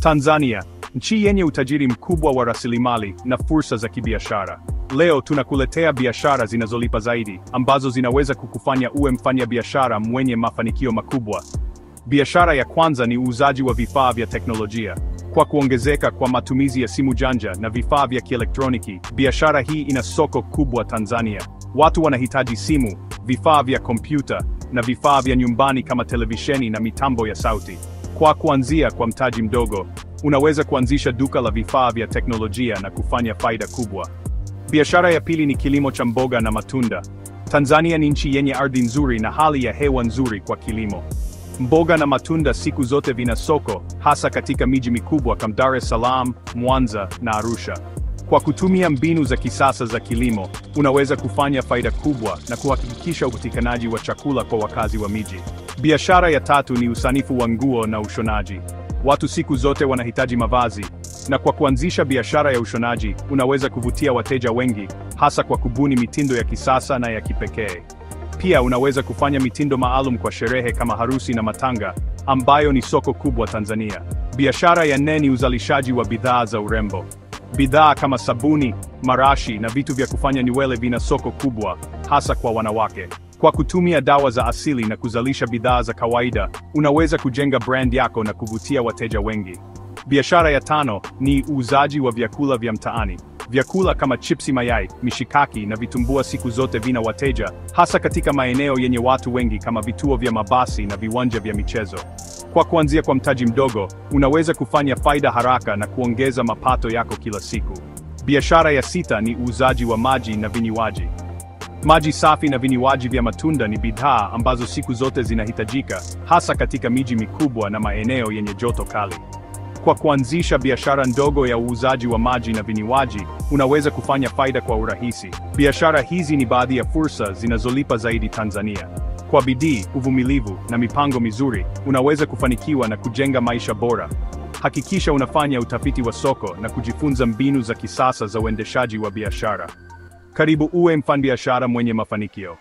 Tanzania, nchi yenye utajiri mkubwa wa rasilimali na fursa za kibiashara. Leo tunakuletea biashara zinazolipa zaidi, ambazo zinaweza kukufanya uwe mfanyabiashara mwenye mafanikio makubwa. Biashara ya kwanza ni uuzaji wa vifaa vya teknolojia. Kwa kuongezeka kwa matumizi ya simu janja na vifaa vya kielektroniki, biashara hii ina soko kubwa Tanzania. Watu wanahitaji simu, vifaa vya kompyuta na vifaa vya nyumbani kama televisheni na mitambo ya sauti. Kwa kuanzia kwa mtaji mdogo, unaweza kuanzisha duka la vifaa vya teknolojia na kufanya faida kubwa. Biashara ya pili ni kilimo cha mboga na matunda. Tanzania ni nchi yenye ardhi nzuri na hali ya hewa nzuri kwa kilimo. Mboga na matunda siku zote vina soko, hasa katika miji mikubwa kama Dar es Salaam, Mwanza na Arusha. Kwa kutumia mbinu za kisasa za kilimo, unaweza kufanya faida kubwa na kuhakikisha upatikanaji wa chakula kwa wakazi wa miji. Biashara ya tatu ni usanifu wa nguo na ushonaji. Watu siku zote wanahitaji mavazi, na kwa kuanzisha biashara ya ushonaji, unaweza kuvutia wateja wengi, hasa kwa kubuni mitindo ya kisasa na ya kipekee. Pia unaweza kufanya mitindo maalum kwa sherehe kama harusi na matanga, ambayo ni soko kubwa Tanzania. Biashara ya nne ni uzalishaji wa bidhaa za urembo. Bidhaa kama sabuni, marashi na vitu vya kufanya nywele vina soko kubwa, hasa kwa wanawake. Kwa kutumia dawa za asili na kuzalisha bidhaa za kawaida, unaweza kujenga brand yako na kuvutia wateja wengi. Biashara ya tano ni uuzaji wa vyakula vya mtaani. Vyakula kama chipsi, mayai, mishikaki na vitumbua siku zote vina wateja, hasa katika maeneo yenye watu wengi kama vituo vya mabasi na viwanja vya michezo. Kwa kuanzia kwa mtaji mdogo, unaweza kufanya faida haraka na kuongeza mapato yako kila siku. Biashara ya sita ni uuzaji wa maji na vinywaji. Maji safi na vinywaji vya matunda ni bidhaa ambazo siku zote zinahitajika, hasa katika miji mikubwa na maeneo yenye joto kali. Kwa kuanzisha biashara ndogo ya uuzaji wa maji na vinywaji, unaweza kufanya faida kwa urahisi. Biashara hizi ni baadhi ya fursa zinazolipa zaidi Tanzania. Kwa bidii, uvumilivu na mipango mizuri, unaweza kufanikiwa na kujenga maisha bora. Hakikisha unafanya utafiti wa soko na kujifunza mbinu za kisasa za uendeshaji wa biashara. Karibu uwe mfanyabiashara mwenye mafanikio.